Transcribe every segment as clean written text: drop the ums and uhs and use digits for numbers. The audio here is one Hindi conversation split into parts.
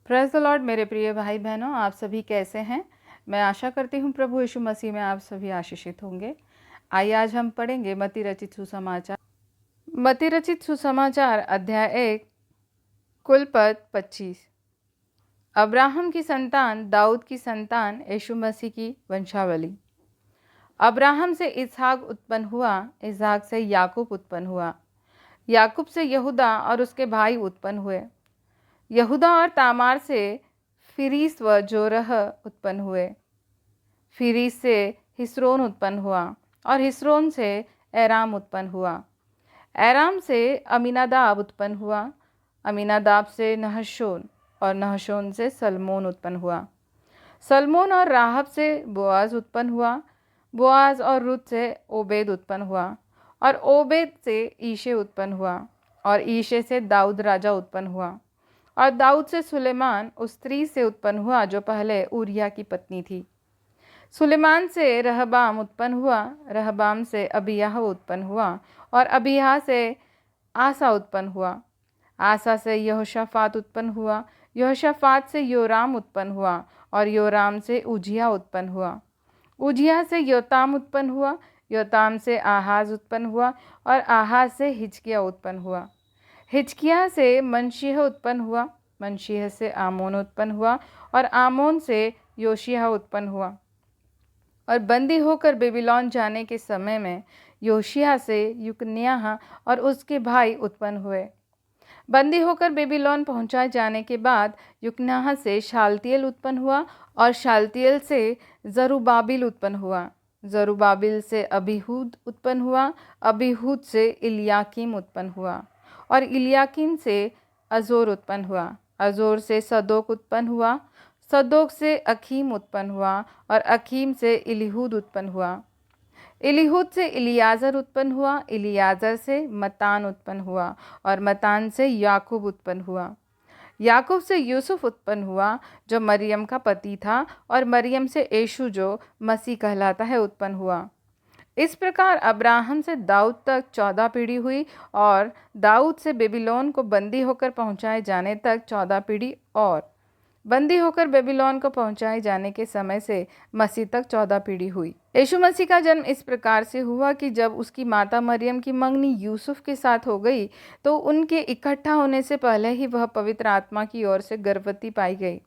प्रेज़ द लॉर्ड मेरे प्रिय भाई बहनों, आप सभी कैसे हैं? मैं आशा करती हूँ प्रभु यीशु मसीह में आप सभी आशीषित होंगे। आइए आज हम पढ़ेंगे मत्ती रचित सुसमाचार। मत्ती रचित सुसमाचार अध्याय 1 कुल पद 25। अब्राहम की संतान, दाऊद की संतान, यीशु मसीह की वंशावली। अब्राहम से इसहाक उत्पन्न हुआ, इसहाक से याकूब उत्पन्न हुआ, याकूब से यहूदा और उसके भाई उत्पन्न हुए। यहूदा और तामार से फिरीस व जोरह उत्पन्न हुए। फिरीस से हिस्रोन उत्पन्न हुआ और हिस्रोन से एराम उत्पन्न हुआ। एराम से अमीनादाब उत्पन्न हुआ, अमीनादाब से नहशोन और नहशोन से सलमोन उत्पन्न हुआ। सलमोन और राहब से बोआज उत्पन्न हुआ, बोआज और रुत से ओबेद उत्पन्न हुआ और ओबेद से ईशे उत्पन्न हुआ और ईशे से दाऊद राजा उत्पन्न हुआ और दाऊद से सुलेमान उस स्त्री से उत्पन्न हुआ जो पहले उरिया की पत्नी थी। सुलेमान से रहबाम उत्पन्न हुआ, रहबाम से अबियाह उत्पन्न हुआ और अबियाह से आसा उत्पन्न हुआ। आसा से यहोशाफात उत्पन्न हुआ, यहोशाफात से योराम उत्पन्न हुआ और योराम से उजिया उत्पन्न हुआ। उजिया से योताम उत्पन्न हुआ, योताम से आहाज उत्पन्न हुआ और आहाज से हिजकिया उत्पन्न हुआ। हिजकिया से मनशीह उत्पन्न हुआ, मनशीह से आमोन उत्पन्न हुआ और आमोन से योशिया उत्पन्न हुआ। और बंदी होकर बेबीलोन जाने के समय में योशिया से युकन्याह और उसके भाई उत्पन्न हुए। बंदी होकर बेबीलोन पहुंचाए जाने के बाद युकन्याह से शालतिएल उत्पन्न हुआ और शालतिएल से जरुब्बाबिल उत्पन्न हुआ। जरुब्बाबिल से अबीहूद उत्पन्न हुआ, अबीहूद से इलियाकीम उत्पन्न हुआ और इलियाकीम से अजोर उत्पन्न हुआ। अजोर से सदोक उत्पन्न हुआ, सदोक से अखीम उत्पन्न हुआ और अखीम से इलीहूद उत्पन्न हुआ। इलीहूद से इलियाजर उत्पन्न हुआ, इलियाजर से मतान उत्पन्न हुआ और मतान से याकूब उत्पन्न हुआ। याकूब से यूसुफ उत्पन्न हुआ जो मरियम का पति था और मरियम से यीशु जो मसीह कहलाता है उत्पन्न हुआ। इस प्रकार अब्राहम से दाऊद तक 14 पीढ़ी हुई और दाऊद से बेबीलोन को बंदी होकर पहुंचाए जाने तक 14 पीढ़ी और बंदी होकर बेबीलोन को पहुंचाए जाने के समय से मसीह तक 14 पीढ़ी हुई। यीशु मसीह का जन्म इस प्रकार से हुआ कि जब उसकी माता मरियम की मंगनी यूसुफ के साथ हो गई तो उनके इकट्ठा होने से पहले ही वह पवित्र आत्मा की ओर से गर्भवती पाई गई।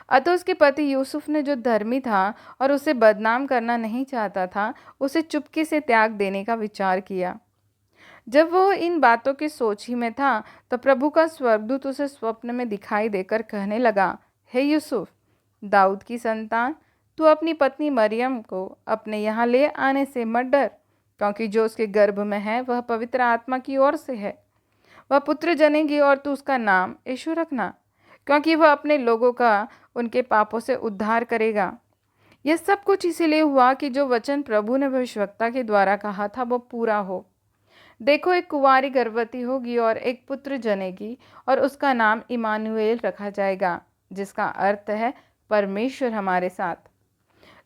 अतः उसके पति यूसुफ ने, जो धर्मी था और उसे बदनाम करना नहीं चाहता था, उसे चुपके से त्याग देने का विचार किया। जब वह इन बातों की सोच ही में था तो प्रभु का स्वर्गदूत उसे स्वप्न में दिखाई देकर कहने लगा, हे यूसुफ, दाऊद की संतान, तू अपनी पत्नी मरियम को अपने यहाँ ले आने से मत डर, क्योंकि जो उसके गर्भ में है वह पवित्र आत्मा की ओर से है। वह पुत्र जनेगी और तू उसका नाम यीशु रखना, क्योंकि वह अपने लोगों का उनके पापों से उद्धार करेगा। यह सब कुछ इसीलिए हुआ कि जो वचन प्रभु ने भविष्यवक्ता के द्वारा कहा था वो पूरा हो। देखो, एक कुंवारी गर्भवती होगी और एक पुत्र जनेगी और उसका नाम इमानुएल रखा जाएगा, जिसका अर्थ है परमेश्वर हमारे साथ।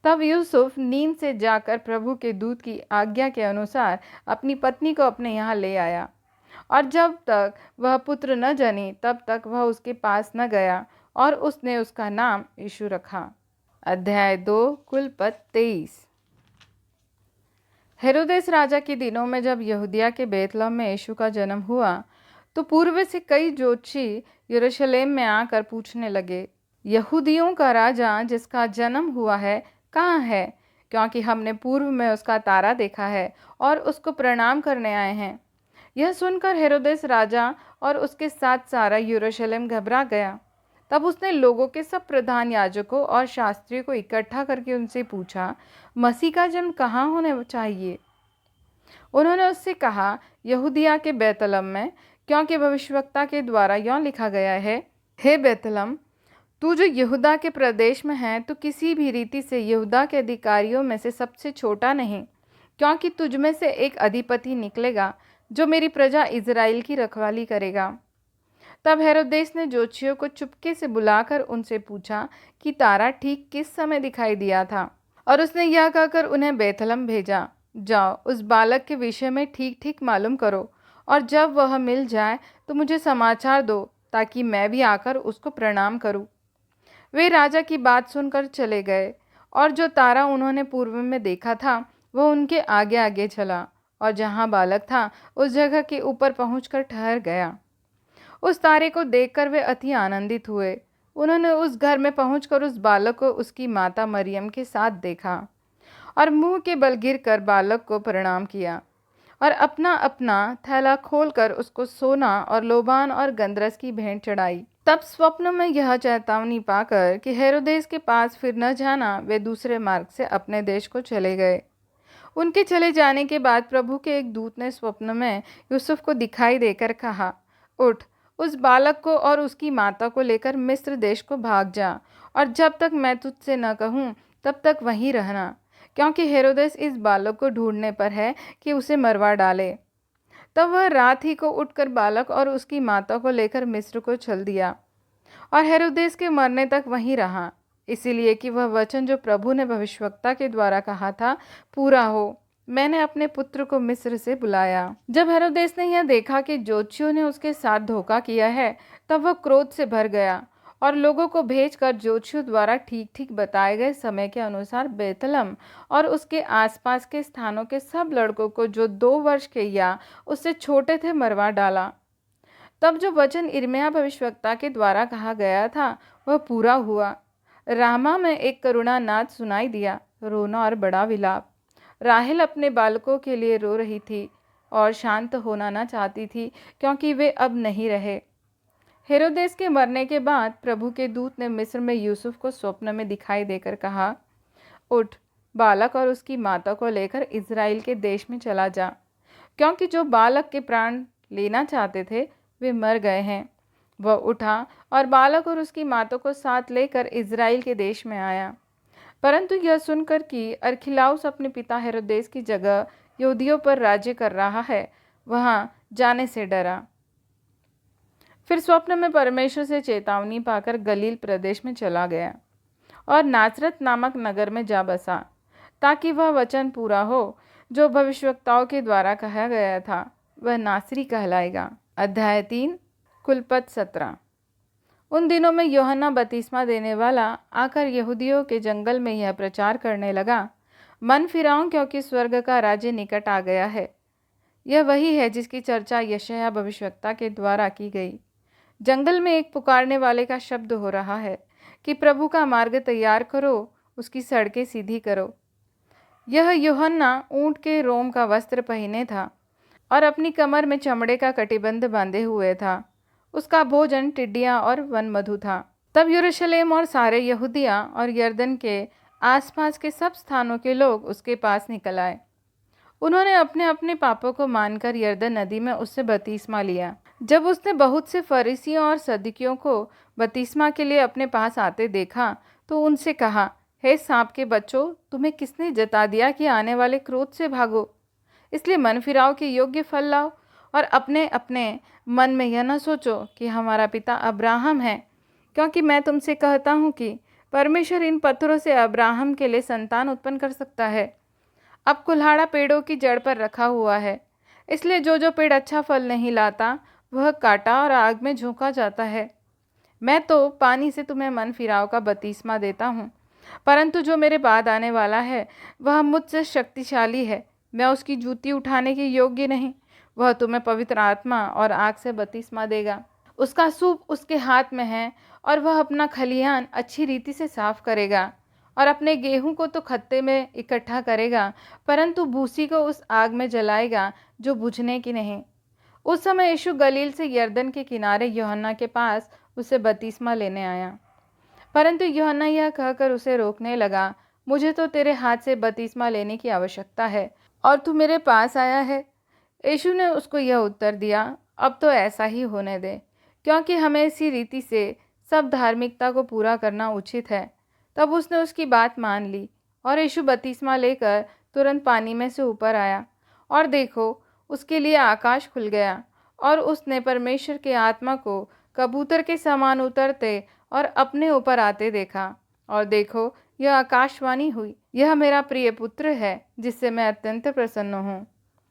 तब यूसुफ नींद से जाकर प्रभु के दूत की आज्ञा के अनुसार अपनी पत्नी को अपने यहाँ ले आया और जब तक वह पुत्र न जनी तब तक वह उसके पास न गया और उसने उसका नाम यीशु रखा। अध्याय 2 कुल पद 23। हेरोदेस राजा के दिनों में जब यहूदिया के बेतलहम में यीशु का जन्म हुआ तो पूर्व से कई ज्योतिषी यरूशलेम में आकर पूछने लगे, यहूदियों का राजा जिसका जन्म हुआ है कहाँ है? क्योंकि हमने पूर्व में उसका तारा देखा है और उसको प्रणाम करने आए हैं। यह सुनकर हेरोदेस राजा और उसके साथ सारा यरूशलेम घबरा गया। तब उसने लोगों के सब प्रधान याजकों और शास्त्रियों को इकट्ठा करके उनसे पूछा, मसीह का जन्म कहाँ होने चाहिए? उन्होंने उससे कहा, यहूदिया के बैतलहम में, क्योंकि भविष्यवक्ता के द्वारा यूँ लिखा गया है, हे बैतलहम, तू जो यहूदा के प्रदेश में है, तो किसी भी रीति से यहूदा के अधिकारियों में से सबसे छोटा नहीं, क्योंकि तुझ में से एक अधिपति निकलेगा जो मेरी प्रजा इज़राइल की रखवाली करेगा। तब हेरोदेस ने ज्योतिषियों को चुपके से बुलाकर उनसे पूछा कि तारा ठीक किस समय दिखाई दिया था, और उसने यह कहकर उन्हें बैतलहम भेजा, जाओ उस बालक के विषय में ठीक ठीक मालूम करो, और जब वह मिल जाए तो मुझे समाचार दो, ताकि मैं भी आकर उसको प्रणाम करूं। वे राजा की बात सुनकर चले गए और जो तारा उन्होंने पूर्व में देखा था वह उनके आगे आगे चला और जहां बालक था उस जगह के ऊपर पहुंचकर ठहर गया। उस तारे को देखकर वे अति आनंदित हुए। उन्होंने उस घर में पहुंचकर उस बालक को उसकी माता मरियम के साथ देखा और मुंह के बल गिरकर बालक को प्रणाम किया और अपना अपना थैला खोलकर उसको सोना और लोबान और गंधरस की भेंट चढ़ाई। तब स्वप्न में यह चेतावनी पाकर कि हेरोदेस के पास फिर न जाना, वे दूसरे मार्ग से अपने देश को चले गए। उनके चले जाने के बाद प्रभु के एक दूत ने स्वप्न में यूसुफ को दिखाई देकर कहा, उठ, उस बालक को और उसकी माता को लेकर मिस्र देश को भाग जा और जब तक मैं तुझसे न कहूँ तब तक वहीं रहना, क्योंकि हेरोदेस इस बालक को ढूंढने पर है कि उसे मरवा डाले। तब वह रात ही को उठकर बालक और उसकी माता को लेकर मिस्र को चल दिया और हेरोदेस के मरने तक वहीं रहा, इसीलिए कि वह वचन जो प्रभु ने भविष्यवक्ता के द्वारा कहा था पूरा हो, मैंने अपने पुत्र को मिस्र से बुलाया। जब हेरोदेस ने यह देखा कि ज्योतिषियों ने उसके साथ धोखा किया है, तब वह क्रोध से भर गया और लोगों को भेजकर ज्योतिषियों द्वारा ठीक ठीक बताए गए समय के अनुसार बेतलम और उसके आसपास के स्थानों के सब लड़कों को जो 2 वर्ष के या उससे छोटे थे मरवा डाला। तब जो वचन इर्मिया भविष्यवक्ता के द्वारा कहा गया था वह पूरा हुआ। रामा में एक करुणानाद सुनाई दिया, रोना और बड़ा विलाप। राहेल अपने बालकों के लिए रो रही थी और शांत होना न चाहती थी, क्योंकि वे अब नहीं रहे। हेरोदेस के मरने के बाद प्रभु के दूत ने मिस्र में यूसुफ को स्वप्न में दिखाई देकर कहा, उठ, बालक और उसकी माता को लेकर इज़राइल के देश में चला जा, क्योंकि जो बालक के प्राण लेना चाहते थे वे मर गए हैं। वह उठा और बालक और उसकी माता को साथ लेकर इज़राइल के देश में आया। परंतु यह सुनकर कि अरखिलाउस अपने पिता हेरोदेस की जगह यहूदियों पर राज्य कर रहा है, वहाँ जाने से डरा। फिर स्वप्न में परमेश्वर से चेतावनी पाकर गलील प्रदेश में चला गया और नासरत नामक नगर में जा बसा, ताकि वह वचन पूरा हो जो भविष्यवक्ताओं के द्वारा कहा गया था, वह नासरी कहलाएगा। अध्याय 3, कुलपद 17। उन दिनों में यूहन्ना बपतिस्मा देने वाला आकर यहूदियों के जंगल में यह प्रचार करने लगा, मन फिराऊं, क्योंकि स्वर्ग का राज्य निकट आ गया है। यह वही है जिसकी चर्चा यशायाह भविष्यवक्ता के द्वारा की गई। जंगल में एक पुकारने वाले का शब्द हो रहा है कि प्रभु का मार्ग तैयार करो, उसकी सड़कें सीधी करो। यह यूहन्ना ऊंट के रोम का वस्त्र पहने था और अपनी कमर में चमड़े का कटिबंध बांधे हुए था। उसका भोजन टिड्डियाँ और वन मधु था। तब यरूशलेम और सारे यहूदिया और यरदन के आसपास के सब स्थानों के लोग उसके पास निकल आए। उन्होंने अपने अपने पापों को मानकर यरदन नदी में उससे बपतिस्मा लिया। जब उसने बहुत से फरीसियों और सदुकियों को बपतिस्मा के लिए अपने पास आते देखा तो उनसे कहा, हे सांप के बच्चों, तुम्हें किसने जता दिया कि आने वाले क्रोध से भागो? इसलिए मन फिराओ के योग्य फल लाओ और अपने अपने मन में यह न सोचो कि हमारा पिता अब्राहम है, क्योंकि मैं तुमसे कहता हूँ कि परमेश्वर इन पत्थरों से अब्राहम के लिए संतान उत्पन्न कर सकता है। अब कुल्हाड़ा पेड़ों की जड़ पर रखा हुआ है, इसलिए जो जो पेड़ अच्छा फल नहीं लाता वह काटा और आग में झोंका जाता है। मैं तो पानी से तुम्हें मन फिराव का बपतिस्मा देता हूँ, परंतु जो मेरे बाद आने वाला है वह मुझसे शक्तिशाली है। मैं उसकी जूती उठाने के योग्य नहीं। वह तुम्हें पवित्र आत्मा और आग से बपतिस्मा देगा। उसका सूप उसके हाथ में है और वह अपना खलिहान अच्छी रीति से साफ करेगा और अपने गेहूं को तो खत्ते में इकट्ठा करेगा, परंतु भूसी को उस आग में जलाएगा जो बुझने की नहीं। उस समय यीशु गलील से यरदन के किनारे यूहन्ना के पास उसे बपतिस्मा लेने आया, परंतु यूहन्ना यह कहकर उसे रोकने लगा, मुझे तो तेरे हाथ से बपतिस्मा लेने की आवश्यकता है और तू मेरे पास आया है। यीशु ने उसको यह उत्तर दिया, अब तो ऐसा ही होने दे, क्योंकि हमें इसी रीति से सब धार्मिकता को पूरा करना उचित है। तब उसने उसकी बात मान ली और यीशु बपतिस्मा लेकर तुरंत पानी में से ऊपर आया और देखो, उसके लिए आकाश खुल गया और उसने परमेश्वर के आत्मा को कबूतर के समान उतरते और अपने ऊपर आते देखा। और देखो, यह आकाशवाणी हुई, यह मेरा प्रिय पुत्र है जिससे मैं अत्यंत प्रसन्न हूँ।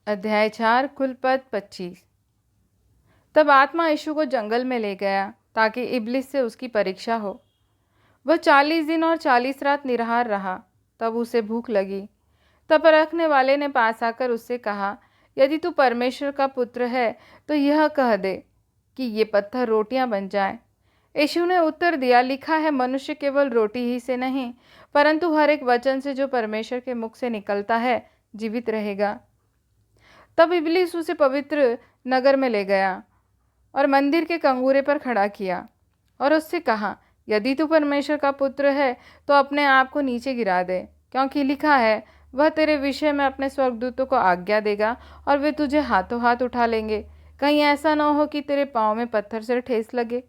अध्याय 4, कुलपद 25। तब आत्मा यीशु को जंगल में ले गया ताकि इब्लिस से उसकी परीक्षा हो। वह 40 दिन और 40 रात निराहार रहा। तब उसे भूख लगी। तब परखने वाले ने पास आकर उससे कहा, यदि तू परमेश्वर का पुत्र है तो यह कह दे कि ये पत्थर रोटियां बन जाए। यीशु ने उत्तर दिया, लिखा है, मनुष्य केवल रोटी ही से नहीं परंतु हर एक वचन से जो परमेश्वर के मुख से निकलता है जीवित रहेगा। तब इब्लिस उसे पवित्र नगर में ले गया और मंदिर के कंगूरे पर खड़ा किया और उससे कहा, यदि तू परमेश्वर का पुत्र है तो अपने आप को नीचे गिरा दे, क्योंकि लिखा है, वह तेरे विषय में अपने स्वर्गदूतों को आज्ञा देगा और वे तुझे हाथों हाथ उठा लेंगे, कहीं ऐसा न हो कि तेरे पाँव में पत्थर से ठेस लगे।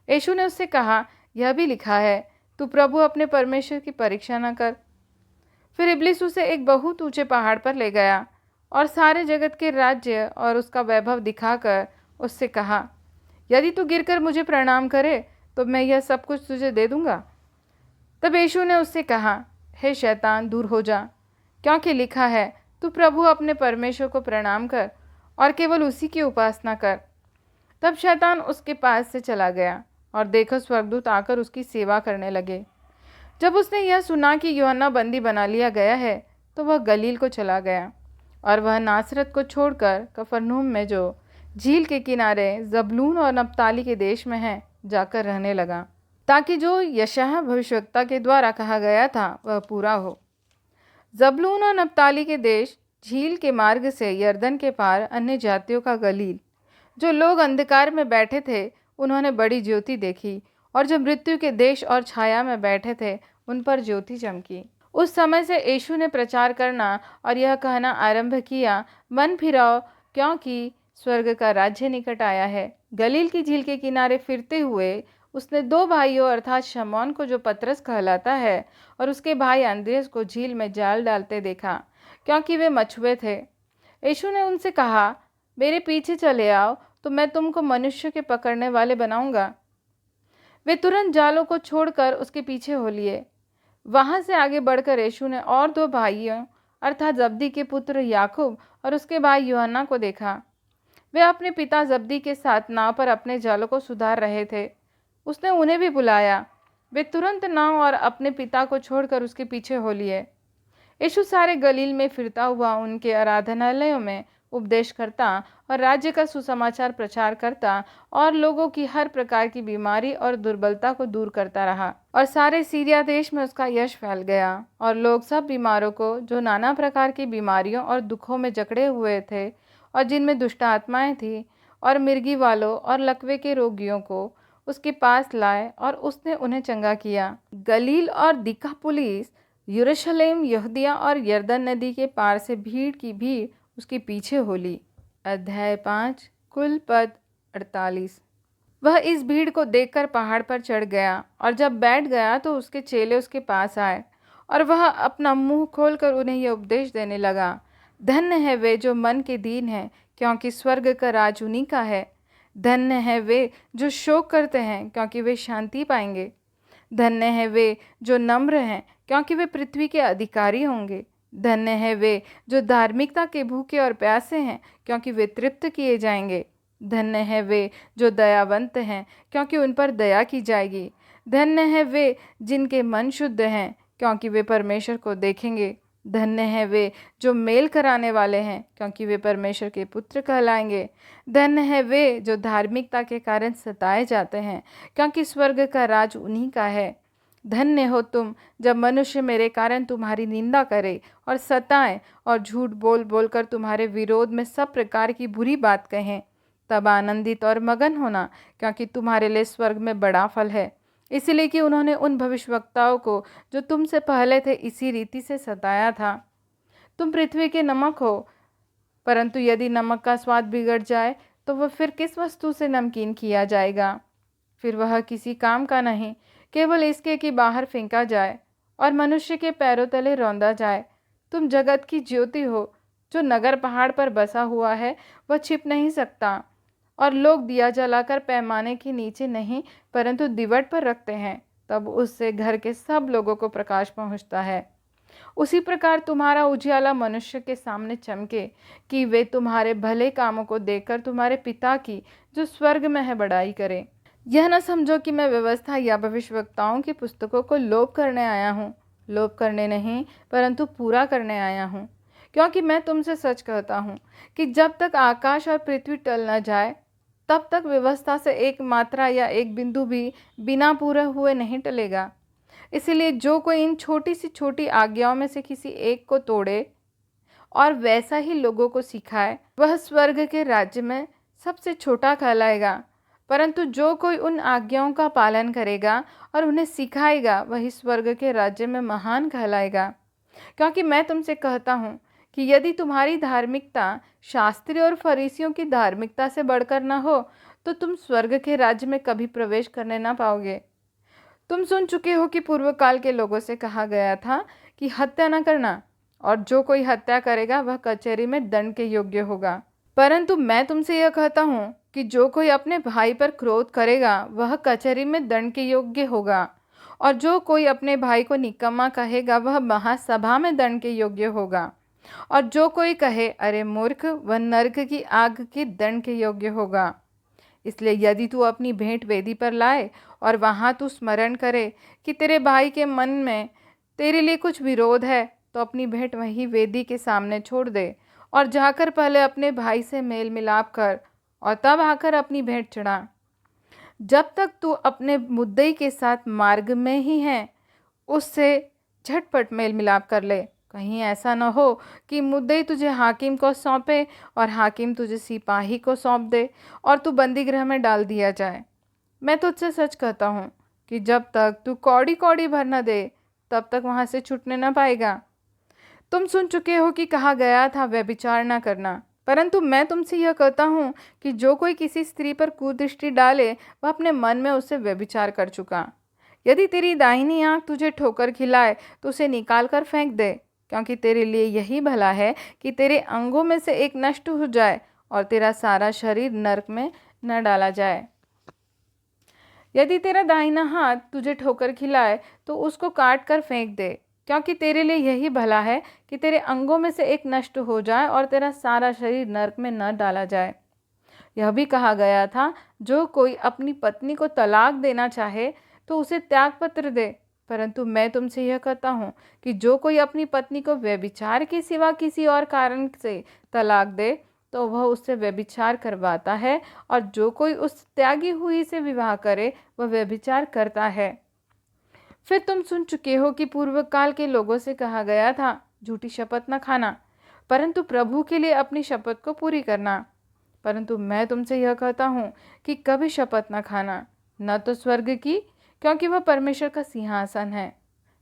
यीशु ने उससे कहा, यह भी लिखा है, तू प्रभु अपने परमेश्वर की परीक्षा न कर। फिर इब्लिस उसे एक बहुत ऊंचे पहाड़ पर ले गया और सारे जगत के राज्य और उसका वैभव दिखाकर उससे कहा, यदि तू गिरकर मुझे प्रणाम करे तो मैं यह सब कुछ तुझे दे दूंगा। तब यीशु ने उससे कहा, हे शैतान, दूर हो जा, क्योंकि लिखा है, तू प्रभु अपने परमेश्वर को प्रणाम कर और केवल उसी की उपासना कर। तब शैतान उसके पास से चला गया और देखो, स्वर्गदूत आकर उसकी सेवा करने लगे। जब उसने यह सुना कि यूहन्ना बंदी बना लिया गया है तो वह गलील को चला गया और वह नासरत को छोड़कर कफरनहूम में जो झील के किनारे जबूलून और नप्ताली के देश में है जाकर रहने लगा, ताकि जो यशायाह भविष्यवक्ता के द्वारा कहा गया था वह पूरा हो। जबूलून और नप्ताली के देश, झील के मार्ग से यरदन के पार अन्य जातियों का गलील। जो लोग अंधकार में बैठे थे उन्होंने बड़ी ज्योति देखी, और जो मृत्यु के देश और छाया में बैठे थे उन पर ज्योति चमकी। उस समय से यीशु ने प्रचार करना और यह कहना आरंभ किया, मन फिराओ, क्योंकि स्वर्ग का राज्य निकट आया है। गलील की झील के किनारे फिरते हुए उसने दो भाइयों अर्थात शमौन को, जो पतरस कहलाता है, और उसके भाई अंद्रियास को झील में जाल डालते देखा, क्योंकि वे मछुए थे। यीशु ने उनसे कहा, मेरे पीछे चले आओ तो मैं तुमको मनुष्य के पकड़ने वाले बनाऊंगा। वे तुरंत जालों को छोड़कर उसके पीछे हो लिए। वहां से आगे बढ़कर यीशु ने और दो भाइयों अर्थात जब्दी के पुत्र याकूब और उसके भाई यूहन्ना को देखा। वे अपने पिता जब्दी के साथ नाव पर अपने जालों को सुधार रहे थे। उसने उन्हें भी बुलाया। वे तुरंत नाव और अपने पिता को छोड़कर उसके पीछे हो लिए। यीशु सारे गलील में फिरता हुआ उनके आराधनालयों में उपदेश करता और राज्य का सुसमाचार प्रचार करता और लोगों की हर प्रकार की बीमारी और दुर्बलता को दूर करता रहा। और सारे सीरिया देश में उसका यश फैल गया और लोग सब बीमारों को, जो नाना प्रकार की बीमारियों और दुखों में जकड़े हुए थे और जिनमें दुष्ट आत्माएं थी, और मिर्गी वालों और लकवे के रोगियों को उसके पास लाए और उसने उन्हें चंगा किया। गलील और दिकापुलिस, यरूशलेम, यहूदिया और यरदन नदी के पार से भीड़ की भीड़ उसके पीछे हो ली। अध्याय 5, कुल पद 48। वह इस भीड़ को देखकर पहाड़ पर चढ़ गया और जब बैठ गया तो उसके चेले उसके पास आए और वह अपना मुंह खोलकर उन्हें यह उपदेश देने लगा, धन्य है वे जो मन के दीन हैं, क्योंकि स्वर्ग का राज उन्हीं का है। धन्य है वे जो शोक करते हैं, क्योंकि वे शांति पाएंगे। धन्य है वे जो नम्र हैं, क्योंकि वे पृथ्वी के अधिकारी होंगे। धन्य है वे जो धार्मिकता के भूखे और प्यासे हैं, क्योंकि वे तृप्त किए जाएंगे। धन्य है वे जो दयावंत हैं, क्योंकि उन पर दया की जाएगी। धन्य है वे जिनके मन शुद्ध हैं, क्योंकि वे परमेश्वर को देखेंगे। धन्य है वे जो मेल कराने वाले हैं, क्योंकि वे परमेश्वर के पुत्र कहलाएंगे। धन्य है वे जो धार्मिकता के कारण सताए जाते हैं, क्योंकि स्वर्ग का राज उन्हीं का है। धन्य हो तुम जब मनुष्य मेरे कारण तुम्हारी निंदा करे और सताएं और झूठ बोल बोलकर तुम्हारे विरोध में सब प्रकार की बुरी बात कहें। तब आनंदित और मगन होना, क्योंकि तुम्हारे लिए स्वर्ग में बड़ा फल है, इसलिए कि उन्होंने उन भविष्यवक्ताओं को जो तुमसे पहले थे इसी रीति से सताया था। तुम पृथ्वी के नमक हो, परंतु यदि नमक का स्वाद बिगड़ जाए तो वह फिर किस वस्तु से नमकीन किया जाएगा? फिर वह किसी काम का नहीं, केवल इसके कि बाहर फेंका जाए और मनुष्य के पैरों तले रौंदा जाए। तुम जगत की ज्योति हो। जो नगर पहाड़ पर बसा हुआ है वह छिप नहीं सकता, और लोग दिया जलाकर पैमाने के नीचे नहीं परंतु दीवट पर रखते हैं, तब उससे घर के सब लोगों को प्रकाश पहुंचता है। उसी प्रकार तुम्हारा उजियाला मनुष्य के सामने चमके, कि वे तुम्हारे भले कामों को देखकर तुम्हारे पिता की जो स्वर्ग में है बड़ाई करे। यह न समझो कि मैं व्यवस्था या भविष्यवक्ताओं की पुस्तकों को लोप करने आया हूँ। लोप करने नहीं, परंतु पूरा करने आया हूँ। क्योंकि मैं तुमसे सच कहता हूँ कि जब तक आकाश और पृथ्वी टल न जाए, तब तक व्यवस्था से एक मात्रा या एक बिंदु भी बिना पूरा हुए नहीं टलेगा। इसलिए जो कोई इन छोटी से छोटी आज्ञाओं में से किसी एक को तोड़े और वैसा ही लोगों को सिखाए, वह स्वर्ग के राज्य में सबसे छोटा कहलाएगा। परंतु जो कोई उन आज्ञाओं का पालन करेगा और उन्हें सिखाएगा, वही स्वर्ग के राज्य में महान कहलाएगा। क्योंकि मैं तुमसे कहता हूँ कि यदि तुम्हारी धार्मिकता शास्त्री और फरीसियों की धार्मिकता से बढ़कर न हो, तो तुम स्वर्ग के राज्य में कभी प्रवेश करने ना पाओगे। तुम सुन चुके हो कि पूर्व काल के लोगों से कहा गया था कि हत्या न करना, और जो कोई हत्या करेगा वह कचहरी में दंड के योग्य होगा। परंतु मैं तुमसे यह कहता हूँ कि जो कोई अपने भाई पर क्रोध करेगा वह कचहरी में दंड के योग्य होगा, और जो कोई अपने भाई को निकम्मा कहेगा वह महासभा में दंड के योग्य होगा, और जो कोई कहे अरे मूर्ख, वह नरक की आग के दंड के योग्य होगा। इसलिए यदि तू अपनी भेंट वेदी पर लाए और वहाँ तू स्मरण करे कि तेरे भाई के मन में तेरे लिए कुछ विरोध है, तो अपनी भेंट वहीं वेदी के सामने छोड़ दे और जाकर पहले अपने भाई से मेल मिलाप कर और तब आकर अपनी भेंट चढ़ा। जब तक तू अपने मुद्दई के साथ मार्ग में ही है, उससे झटपट मेल मिलाप कर ले। कहीं ऐसा न हो कि मुद्दई तुझे हाकिम को सौंपे और हाकिम तुझे सिपाही को सौंप दे और तू बंदी गृह में डाल दिया जाए। मैं तुझसे सच कहता हूँ कि जब तक तू कौड़ी कौड़ी भर न दे, तब तक वहाँ से छूटने न पाएगा। तुम सुन चुके हो कि कहा गया था व्यभिचार न करना, परंतु मैं तुमसे यह कहता हूँ कि जो कोई किसी स्त्री पर कुदृष्टि डाले, वह अपने मन में उससे व्यभिचार कर चुका। यदि तेरी दाहिनी आँख तुझे ठोकर खिलाए तो उसे निकाल कर फेंक दे, क्योंकि तेरे लिए यही भला है कि तेरे अंगों में से एक नष्ट हो जाए और तेरा सारा शरीर नरक में न डाला जाए। यदि तेरा दाहिना हाथ तुझे ठोकर खिलाए तो उसको काट कर फेंक दे, क्योंकि तेरे लिए यही भला है कि तेरे अंगों में से एक नष्ट हो जाए और तेरा सारा शरीर नरक में न डाला जाए। यह भी कहा गया था, जो कोई अपनी पत्नी को तलाक देना चाहे तो उसे त्याग पत्र दे। परंतु मैं तुमसे यह कहता हूँ कि जो कोई अपनी पत्नी को व्यभिचार के सिवा किसी और कारण से तलाक दे, तो वह उससे व्यभिचार करवाता है, और जो कोई उस त्यागी हुई से विवाह करे वह व्यभिचार करता है। फिर तुम सुन चुके हो कि पूर्व काल के लोगों से कहा गया था, झूठी शपथ न खाना, परंतु प्रभु के लिए अपनी शपथ को पूरी करना। परंतु मैं तुमसे यह कहता हूँ कि कभी शपथ न खाना, न तो स्वर्ग की, क्योंकि वह परमेश्वर का सिंहासन है,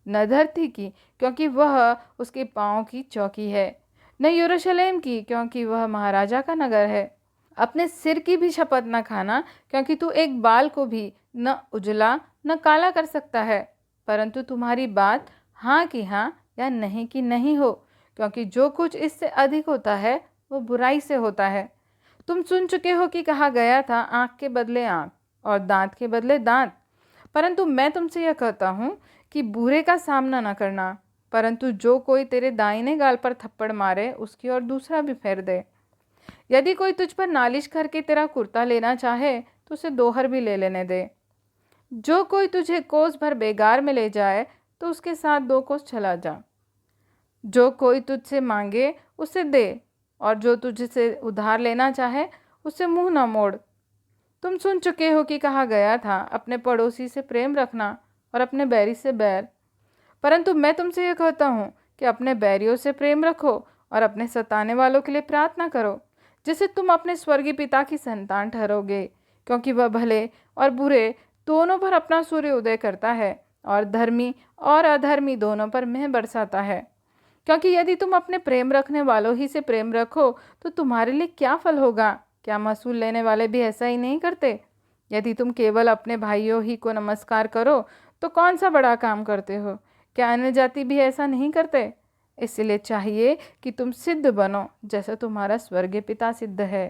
न धरती की, क्योंकि वह उसके पाँव की चौकी है, न यरूशलेम की, क्योंकि वह महाराजा का नगर है। अपने सिर की भी शपथ न खाना, क्योंकि तू एक बाल को भी न उजला न काला कर सकता है। परंतु तुम्हारी बात हाँ की हाँ या नहीं की नहीं हो, क्योंकि जो कुछ इससे अधिक होता है वो बुराई से होता है। तुम सुन चुके हो कि कहा गया था, आँख के बदले आँख और दांत के बदले दांत। परंतु मैं तुमसे यह कहता हूँ कि बुरे का सामना न करना, परंतु जो कोई तेरे दाहिने गाल पर थप्पड़ मारे उसकी ओर दूसरा भी फेर दे। यदि कोई तुझ पर नालिश करके तेरा कुर्ता लेना चाहे तो उसे दोहर भी ले लेने दे। जो कोई तुझे कोस भर बेगार में ले जाए तो उसके साथ 2 कोस चला जा। जो कोई तुझसे मांगे उसे दे, और जो तुझसे उधार लेना चाहे उससे मुंह न मोड़। तुम सुन चुके हो कि कहा गया था, अपने पड़ोसी से प्रेम रखना और अपने बैरी से बैर। परंतु मैं तुमसे यह कहता हूँ कि अपने बैरियों से प्रेम रखो और अपने सताने वालों के लिए प्रार्थना करो, जिससे तुम अपने स्वर्गीय पिता की संतान ठहरोगे, क्योंकि वह भले और बुरे दोनों पर अपना सूर्य उदय करता है और धर्मी और अधर्मी दोनों पर मेह बरसाता है। क्योंकि यदि तुम अपने प्रेम रखने वालों ही से प्रेम रखो तो तुम्हारे लिए क्या फल होगा? क्या महसूल लेने वाले भी ऐसा ही नहीं करते? यदि तुम केवल अपने भाइयों ही को नमस्कार करो तो कौन सा बड़ा काम करते हो? क्या अन्य जाति भी ऐसा नहीं करते? इसलिए चाहिए कि तुम सिद्ध बनो जैसा तुम्हारा स्वर्गीय पिता सिद्ध है।